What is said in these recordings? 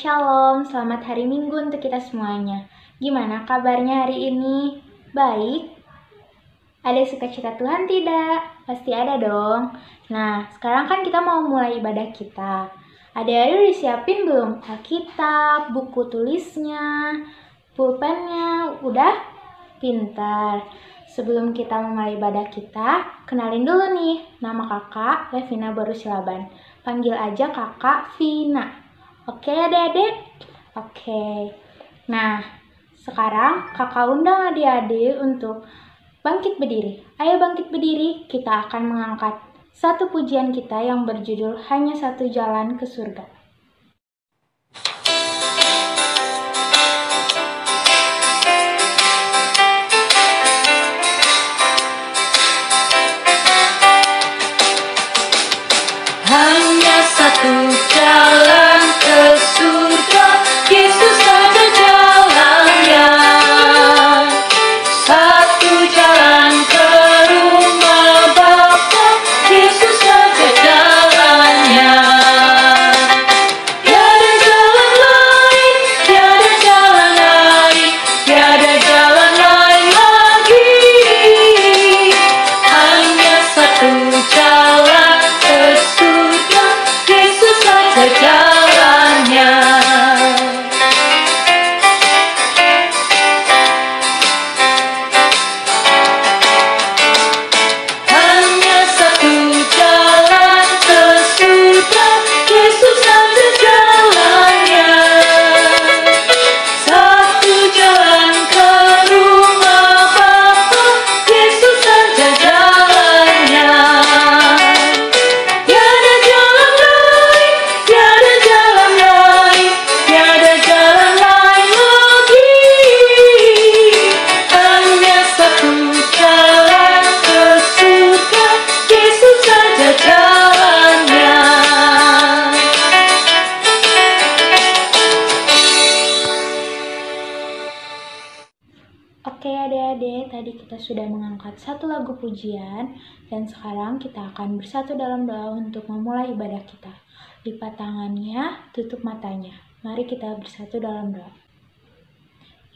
Shalom, selamat hari Minggu untuk kita semuanya. Gimana kabarnya hari ini? Baik? Ada sukacita Tuhan tidak? Pasti ada dong. Nah, sekarang kan kita mau mulai ibadah kita. Adik-adik udah siapin belum? Alkitab, buku tulisnya, pulpennya, udah? Pintar. Sebelum kita memulai ibadah kita, kenalin dulu nih, nama kakak Levina Barusilaban. Panggil aja kakak Vina. Oke adik-adik? Oke. Nah, sekarang kakak undang adik-adik untuk bangkit berdiri. Ayo bangkit berdiri, kita akan mengangkat satu pujian kita yang berjudul Hanya Satu Jalan ke Surga. Hanya satu jalan ke surga, Yesus saja jalannya. Satu jalan ke rumah Bapa, Yesus saja jalannya. Tiada jalan lain, tiada jalan lain, tiada jalan lain lagi. Hanya satu jalan ke surga, Yesus saja jalannya. Hanya satu jalan ke surga, Yesus saja jalannya. Satu jalan ke rumah Bapa, Yesus saja jalannya. Tiada jalan lain, tiada jalan lain, tiada jalan lain lagi. Hanya satu jalan ke surga, Yesus saja jalannya. Oke adik-adik, tadi kita sudah mengangkat satu lagu pujian dan sekarang kita akan bersatu dalam doa untuk memulai ibadah kita. Lipat tangannya, tutup matanya. Mari kita bersatu dalam doa.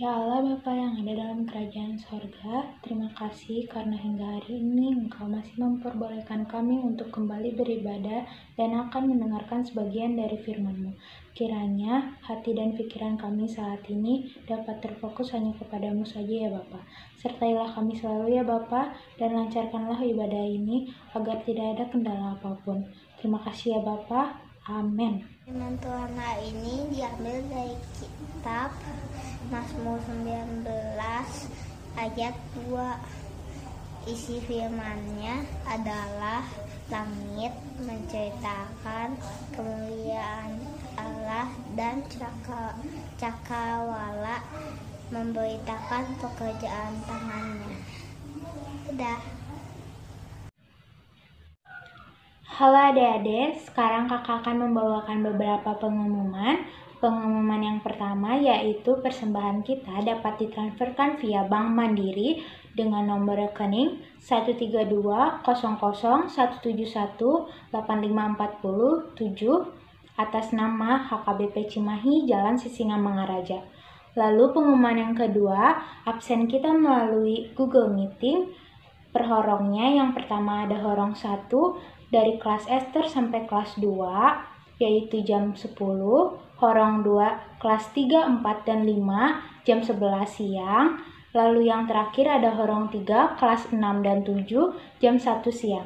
Ya Allah Bapa yang ada dalam kerajaan sorga, terima kasih karena hingga hari ini Engkau masih memperbolehkan kami untuk kembali beribadah dan akan mendengarkan sebagian dari firman-Mu. Kiranya hati dan pikiran kami saat ini dapat terfokus hanya kepadamu saja ya Bapa. Sertailah kami selalu ya Bapa, dan lancarkanlah ibadah ini agar tidak ada kendala apapun. Terima kasih ya Bapa. Amin. Firman Tuhan hari ini diambil dari kitab Mazmur 19 ayat 2. Isi firman-Nya adalah langit menceritakan kemuliaan Allah dan cakrawala memberitakan pekerjaan tangannya. Udah. Halo adik-adik, sekarang kakak akan membawakan beberapa pengumuman. Pengumuman yang pertama yaitu persembahan kita dapat ditransferkan via Bank Mandiri dengan nomor rekening 1320017185407 atas nama HKBP Cimahi Jalan Sisingamangaraja. Lalu pengumuman yang kedua, absen kita melalui Google Meeting. Per horongnya yang pertama ada horong 1 dari kelas Ester sampai kelas 2 yaitu jam 10, horong 2 kelas 3, 4, dan 5 jam 11 siang, lalu yang terakhir ada horong 3 kelas 6 dan 7 jam 1 siang.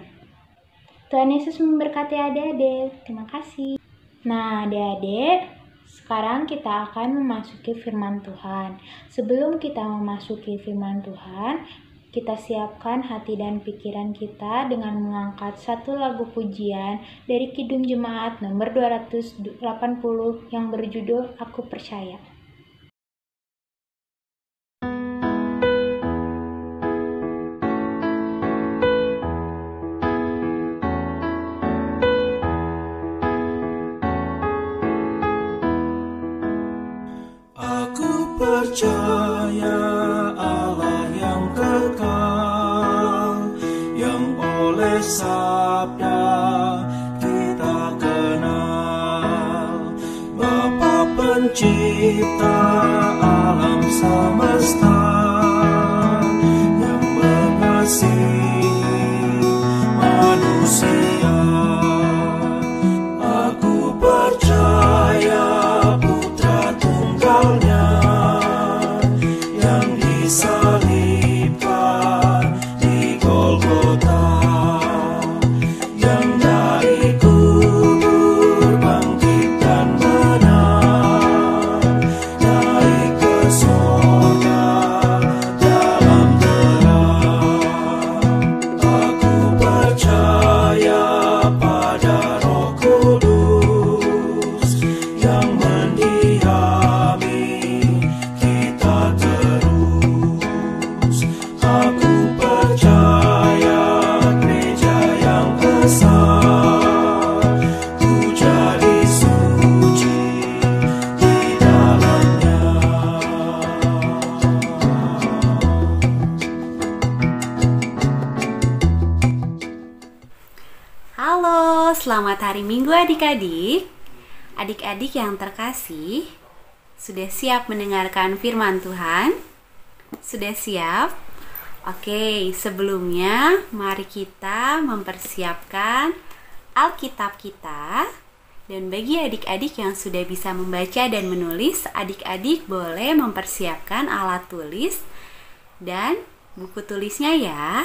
Tuhan Yesus memberkati adik-adik. Terima kasih. Nah adik-adik, sekarang kita akan memasuki firman Tuhan. Sebelum kita memasuki firman Tuhan, kita siapkan hati dan pikiran kita dengan mengangkat satu lagu pujian dari Kidung Jemaat nomor 280 yang berjudul Aku Percaya. Aku percaya Allah yang kekal, yang oleh sabda kita kenal, Bapa pencipta alam semesta, yang mengasihi manusia. Aku percaya Putra Tunggalnya yang disalibkan di Golgota, yang dari kubur bangkit dan menang, naik ke sorga dalam terang. Aku percaya pada Roh Kudus yang mendiami kita terus. Aku percaya gereja yang besar, ku jadi suci di dalamnya. Halo, selamat hari Minggu adik-adik. Adik-adik yang terkasih, sudah siap mendengarkan firman Tuhan? Sudah siap? Oke, sebelumnya mari kita mempersiapkan Alkitab kita. Dan bagi adik-adik yang sudah bisa membaca dan menulis, adik-adik boleh mempersiapkan alat tulis dan buku tulisnya ya.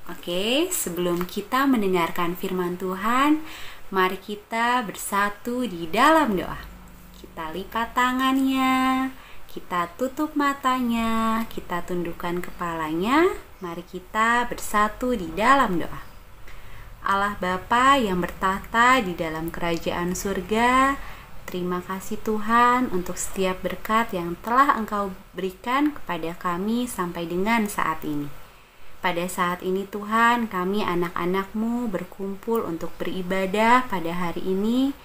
Oke, sebelum kita mendengarkan firman Tuhan, mari kita bersatu di dalam doa. Kita lipat tangannya, kita tutup matanya, kita tundukkan kepalanya. Mari kita bersatu di dalam doa. Allah Bapa yang bertahta di dalam kerajaan surga, terima kasih Tuhan untuk setiap berkat yang telah Engkau berikan kepada kami sampai dengan saat ini. Pada saat ini Tuhan, kami anak-anak-Mu berkumpul untuk beribadah pada hari ini,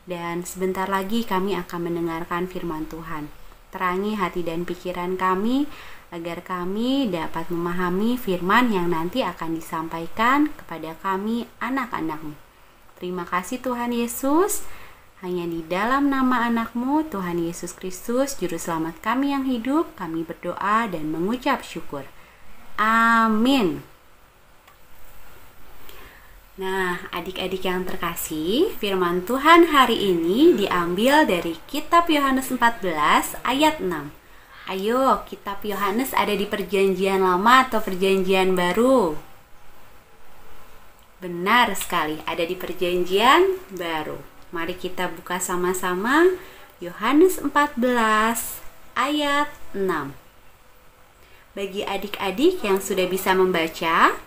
dan sebentar lagi kami akan mendengarkan firman Tuhan. Terangi hati dan pikiran kami, agar kami dapat memahami firman yang nanti akan disampaikan kepada kami anak-anak-Mu. Terima kasih Tuhan Yesus, hanya di dalam nama anak-Mu, Tuhan Yesus Kristus, Juru Selamat kami yang hidup, kami berdoa dan mengucap syukur. Amin. Nah, adik-adik yang terkasih, firman Tuhan hari ini diambil dari kitab Yohanes 14 ayat 6. Ayo, kitab Yohanes ada di perjanjian lama atau perjanjian baru? Benar sekali, ada di perjanjian baru. Mari kita buka sama-sama Yohanes 14 ayat 6. Bagi adik-adik yang sudah bisa membaca,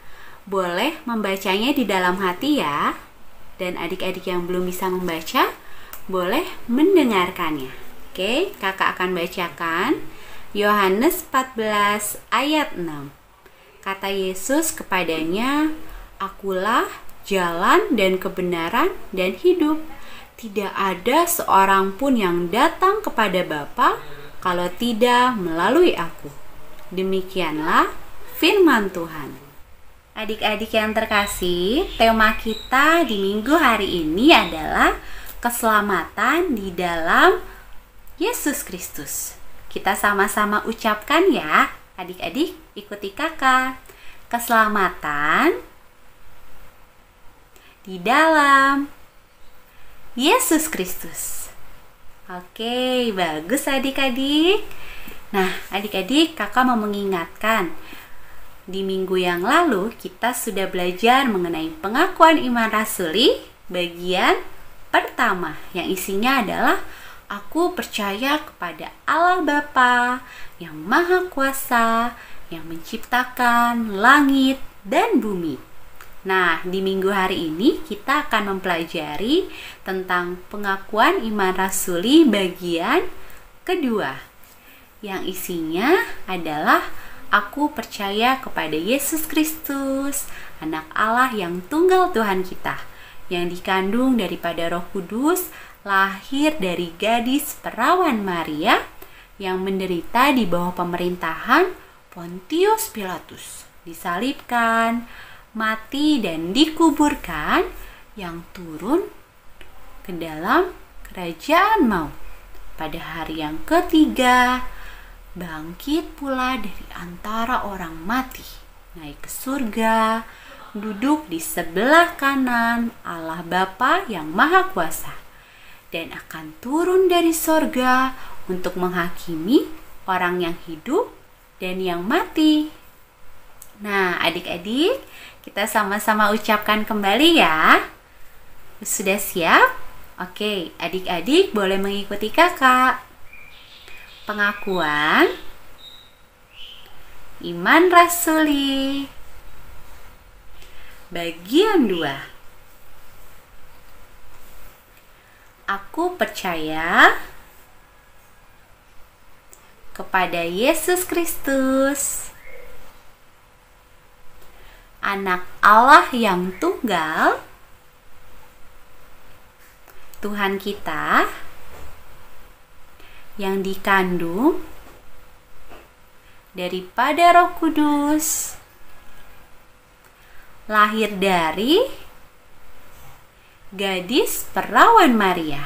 boleh membacanya di dalam hati ya. Dan adik-adik yang belum bisa membaca, boleh mendengarkannya. Oke, kakak akan bacakan Yohanes 14 ayat 6. Kata Yesus kepadanya, "Akulah jalan dan kebenaran dan hidup. Tidak ada seorang pun yang datang kepada Bapa kalau tidak melalui aku." Demikianlah firman Tuhan. Adik-adik yang terkasih, tema kita di minggu hari ini adalah keselamatan di dalam Yesus Kristus. Kita sama-sama ucapkan ya, adik-adik, ikuti kakak. Keselamatan di dalam Yesus Kristus. Oke, bagus adik-adik. Nah, adik-adik, kakak mau mengingatkan, di minggu yang lalu kita sudah belajar mengenai pengakuan iman rasuli bagian pertama, yang isinya adalah aku percaya kepada Allah Bapa yang Maha Kuasa, yang menciptakan langit dan bumi. Nah, di minggu hari ini kita akan mempelajari tentang pengakuan iman rasuli bagian kedua, yang isinya adalah aku percaya kepada Yesus Kristus, anak Allah yang tunggal Tuhan kita, yang dikandung daripada Roh Kudus, lahir dari gadis perawan Maria, yang menderita di bawah pemerintahan Pontius Pilatus, disalibkan, mati dan dikuburkan, yang turun ke dalam kerajaan maut. pada hari yang ketiga bangkit pula dari antara orang mati, naik ke surga, duduk di sebelah kanan Allah Bapa yang Maha Kuasa, dan akan turun dari sorga untuk menghakimi orang yang hidup dan yang mati. Nah, adik-adik, kita sama-sama ucapkan kembali ya. Sudah siap? Oke, adik-adik boleh mengikuti kakak. Pengakuan iman rasuli bagian 2. Aku percaya kepada Yesus Kristus, Anak Allah yang tunggal, Tuhan kita, yang dikandung daripada Roh Kudus, lahir dari gadis perawan Maria,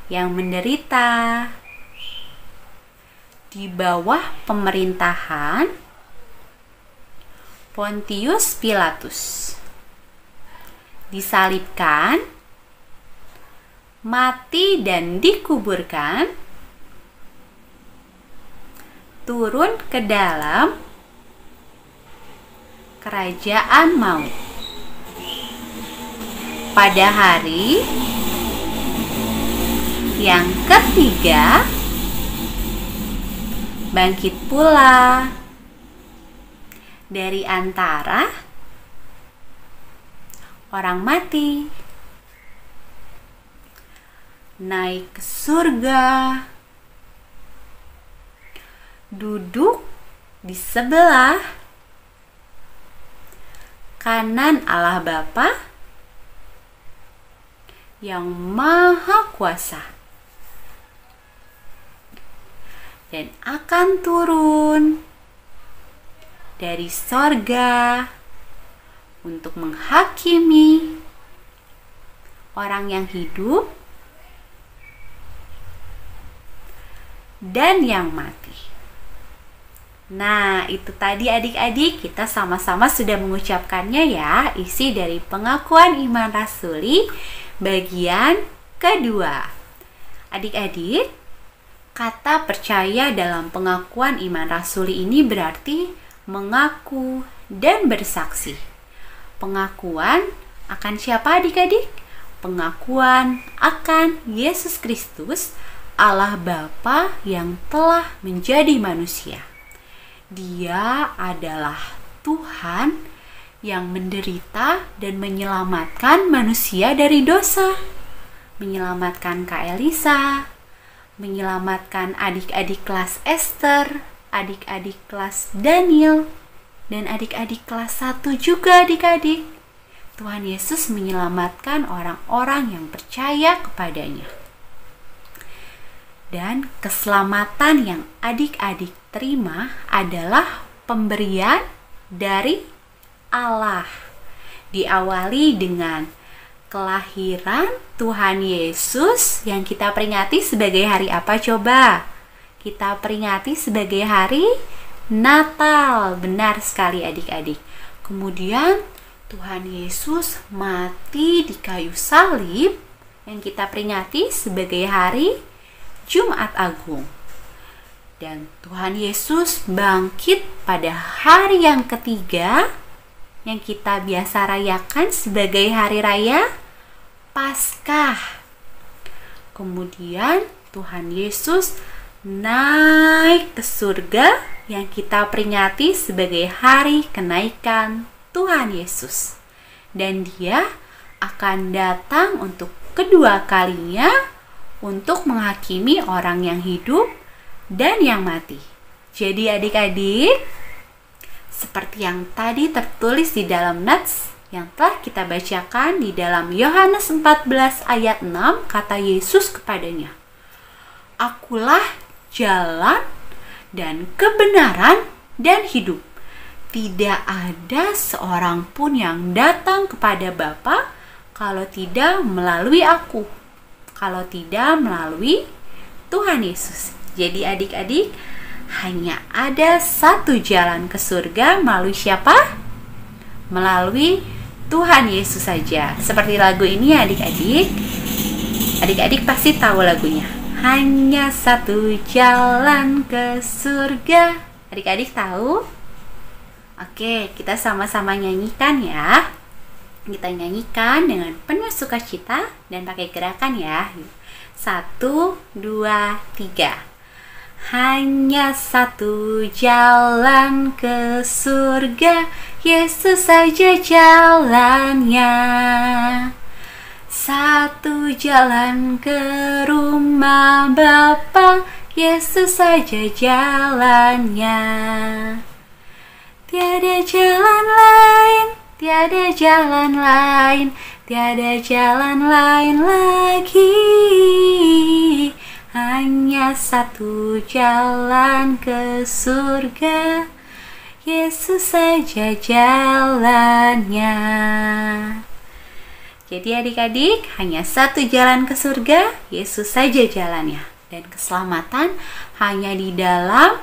yang menderita di bawah pemerintahan Pontius Pilatus, disalibkan, mati dan dikuburkan, turun ke dalam kerajaan maut. Pada hari yang ketiga bangkit pula dari antara orang mati, naik ke surga, duduk di sebelah kanan Allah Bapa yang Maha Kuasa, dan akan turun dari sorga untuk menghakimi orang yang hidup dan yang mati. Nah, itu tadi adik-adik, kita sama-sama sudah mengucapkannya ya, isi dari pengakuan iman rasuli bagian kedua. Adik-adik, kata percaya dalam pengakuan iman rasuli ini berarti mengaku dan bersaksi. Pengakuan akan siapa adik-adik? Pengakuan akan Yesus Kristus, Allah Bapa yang telah menjadi manusia. Dia adalah Tuhan yang menderita dan menyelamatkan manusia dari dosa, menyelamatkan Kak Elisa, menyelamatkan adik-adik kelas Esther, adik-adik kelas Daniel, dan adik-adik kelas 1 juga adik-adik. Tuhan Yesus menyelamatkan orang-orang yang percaya kepadanya. Dan keselamatan yang adik-adik terima adalah pemberian dari Allah. Diawali dengan kelahiran Tuhan Yesus yang kita peringati sebagai hari apa coba? Kita peringati sebagai hari Natal. Benar sekali adik-adik. Kemudian Tuhan Yesus mati di kayu salib yang kita peringati sebagai hari Jumat Agung. Dan Tuhan Yesus bangkit pada hari yang ketiga yang kita biasa rayakan sebagai hari raya Paskah. Kemudian Tuhan Yesus naik ke surga yang kita peringati sebagai hari kenaikan Tuhan Yesus. Dan dia akan datang untuk kedua kalinya untuk menghakimi orang yang hidup dan yang mati. Jadi adik-adik, seperti yang tadi tertulis di dalam nats yang telah kita bacakan di dalam Yohanes 14 ayat 6, kata Yesus kepadanya, "Akulah jalan dan kebenaran dan hidup. Tidak ada seorang pun yang datang kepada Bapa kalau tidak melalui aku." kalau tidak melalui Tuhan Yesus. Jadi adik-adik, hanya ada satu jalan ke surga, melalui siapa? Melalui Tuhan Yesus saja. Seperti lagu ini adik-adik. Adik-adik pasti tahu lagunya. Hanya satu jalan ke surga. Adik-adik tahu? Oke, kita sama-sama nyanyikan ya. Kita nyanyikan dengan penuh sukacita dan pakai gerakan ya. 1, 2, 3. Hanya satu jalan ke surga, Yesus saja jalannya. Satu jalan ke rumah Bapa, Yesus saja jalannya. Tiada jalan lain, tiada jalan lain, tiada jalan lain lagi. Hanya satu jalan ke surga, Yesus saja jalannya. Jadi adik-adik, hanya satu jalan ke surga, Yesus saja jalannya. Dan keselamatan hanya di dalam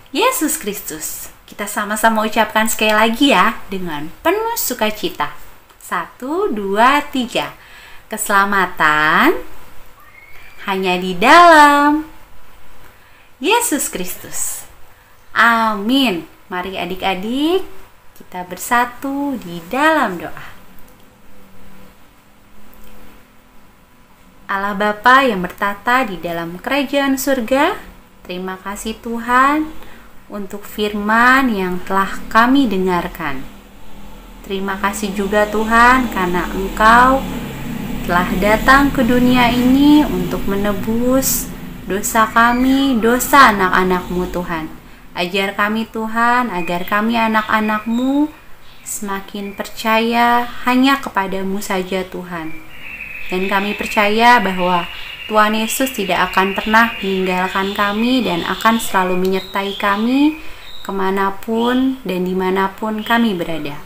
Yesus Kristus. Kita sama-sama ucapkan sekali lagi ya, dengan penuh sukacita. 1, 2, 3. Keselamatan hanya di dalam Yesus Kristus. Amin. Mari adik-adik, kita bersatu di dalam doa. Allah Bapa yang bertata di dalam kerajaan surga, terima kasih Tuhan untuk firman yang telah kami dengarkan. Terima kasih juga Tuhan karena Engkau telah datang ke dunia ini untuk menebus dosa kami, dosa anak-anak-Mu Tuhan. Ajar kami Tuhan agar kami anak-anak-Mu semakin percaya hanya kepadamu saja Tuhan. Dan kami percaya bahwa Tuhan Yesus tidak akan pernah meninggalkan kami dan akan selalu menyertai kami kemanapun dan dimanapun kami berada.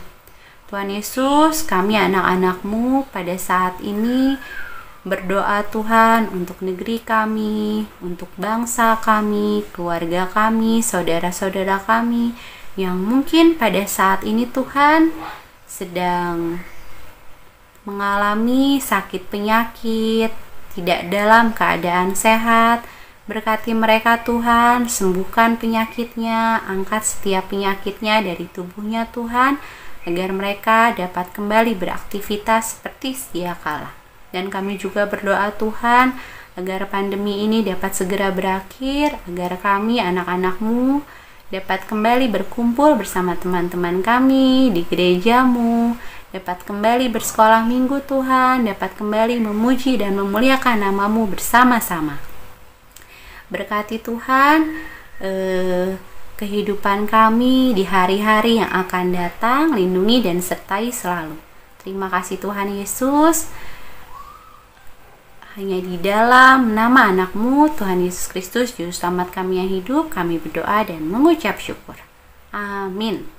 Tuhan Yesus, kami anak-anak-Mu pada saat ini berdoa Tuhan untuk negeri kami, untuk bangsa kami, keluarga kami, saudara-saudara kami yang mungkin pada saat ini Tuhan sedang mengalami sakit penyakit, tidak dalam keadaan sehat. Berkati mereka Tuhan, sembuhkan penyakitnya, angkat setiap penyakitnya dari tubuhnya Tuhan, agar mereka dapat kembali beraktivitas seperti sedia kala. Dan kami juga berdoa Tuhan, agar pandemi ini dapat segera berakhir, agar kami anak-anak-Mu dapat kembali berkumpul bersama teman-teman kami di gereja-Mu, dapat kembali bersekolah minggu Tuhan, dapat kembali memuji dan memuliakan nama-Mu bersama-sama. Berkati Tuhan kehidupan kami di hari-hari yang akan datang, lindungi dan sertai selalu. Terima kasih Tuhan Yesus. Hanya di dalam nama anak-Mu, Tuhan Yesus Kristus, Juru Selamat kami yang hidup, kami berdoa dan mengucap syukur. Amin.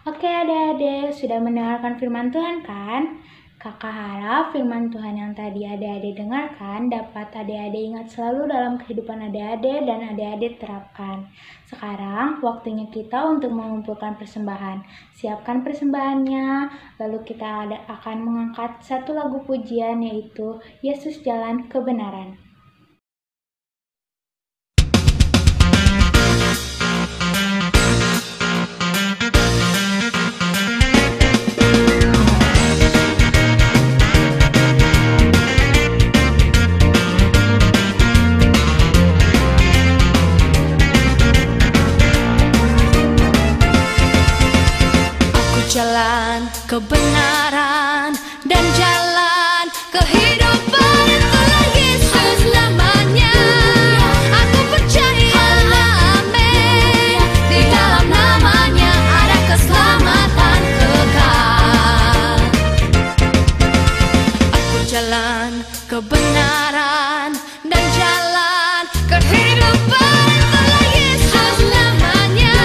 Oke adik-adik, sudah mendengarkan firman Tuhan kan? Kakak harap firman Tuhan yang tadi adik-adik dengarkan dapat adik-adik ingat selalu dalam kehidupan adik-adik dan adik-adik terapkan. Sekarang waktunya kita untuk mengumpulkan persembahan. Siapkan persembahannya, lalu kita akan mengangkat satu lagu pujian yaitu Yesus Jalan Kebenaran. Jalan kebenaran dan jalan kehidupan, itulah Yesus namanya. Aku percaya, amin. Di dalam namanya ada keselamatan kekal. Aku jalan kebenaran dan jalan kehidupan, itulah Yesus namanya.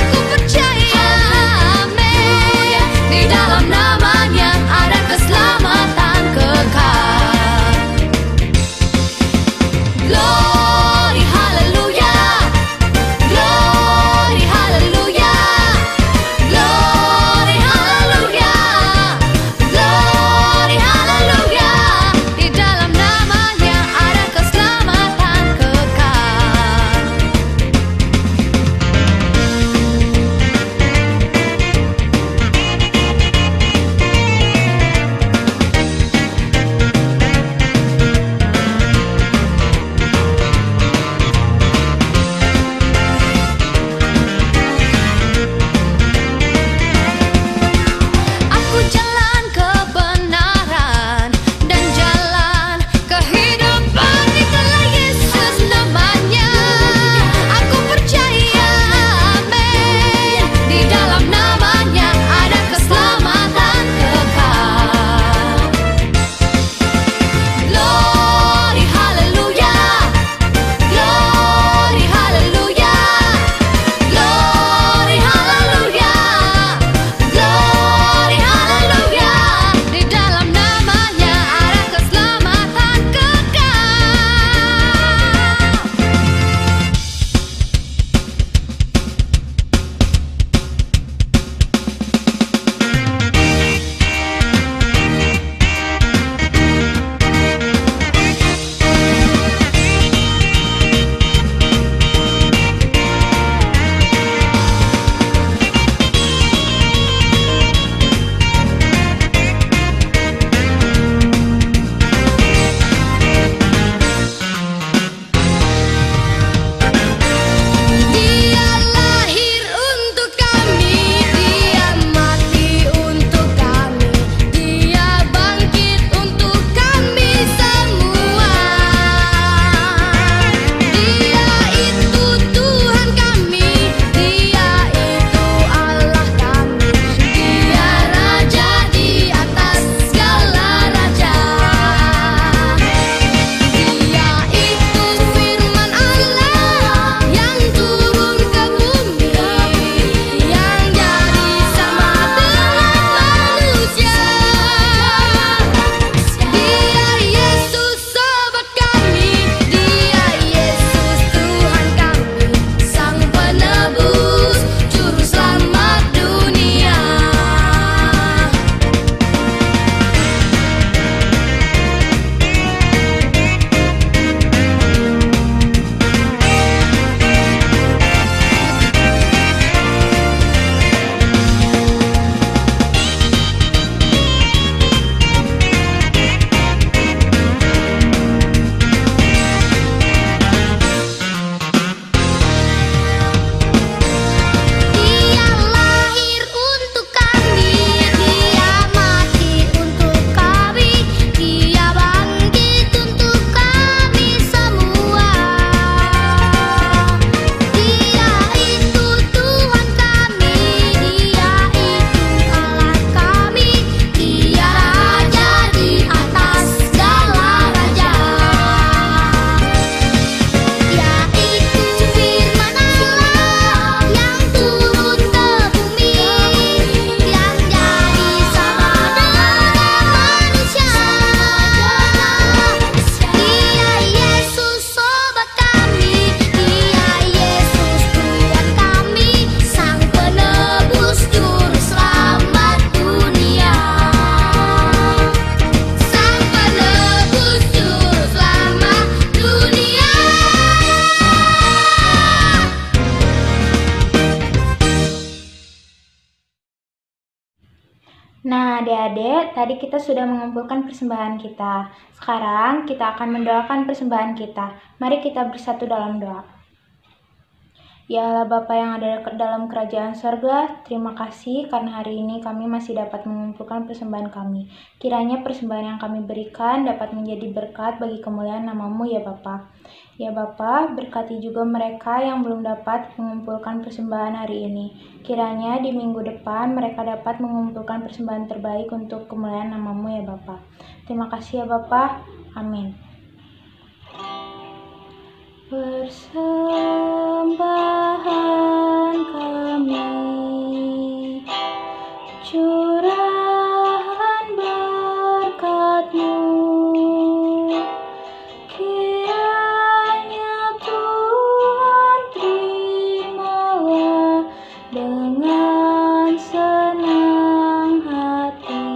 Aku percaya, di dalam nama Nah, adik-adik, tadi kita sudah mengumpulkan persembahan kita. Sekarang kita akan mendoakan persembahan kita. Mari kita bersatu dalam doa. Ya Allah Bapa yang ada dalam kerajaan sorga, terima kasih karena hari ini kami masih dapat mengumpulkan persembahan kami. Kiranya persembahan yang kami berikan dapat menjadi berkat bagi kemuliaan nama-Mu ya Bapa. Ya Bapa, berkati juga mereka yang belum dapat mengumpulkan persembahan hari ini. Kiranya di minggu depan mereka dapat mengumpulkan persembahan terbaik untuk kemuliaan nama-Mu ya Bapa. Terima kasih ya Bapa. Amin. Persembahan kami, curahan berkat-Mu, kiranya Tuhan terimalah dengan senang hati.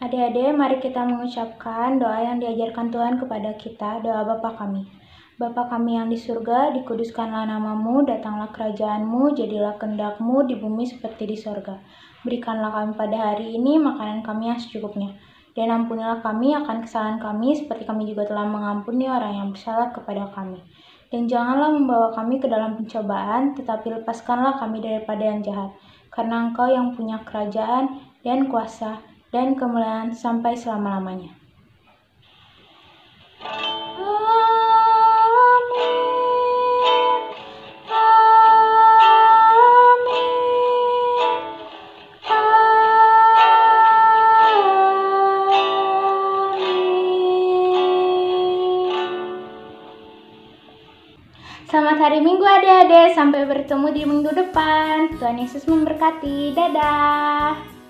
Adik-adik, mari kita mengucapkan doa yang diajarkan Tuhan kepada kita, doa Bapa kami. Bapa kami yang di surga, dikuduskanlah nama-Mu, datanglah kerajaan-Mu, jadilah kehendak-Mu di bumi seperti di surga. Berikanlah kami pada hari ini makanan kami yang secukupnya. Dan ampunilah kami akan kesalahan kami, seperti kami juga telah mengampuni orang yang bersalah kepada kami. Dan janganlah membawa kami ke dalam pencobaan, tetapi lepaskanlah kami daripada yang jahat. Karena Engkau yang punya kerajaan dan kuasa dan kemuliaan sampai selama-lamanya. Selamat hari Minggu adik-adik, sampai bertemu di minggu depan. Tuhan Yesus memberkati, dadah.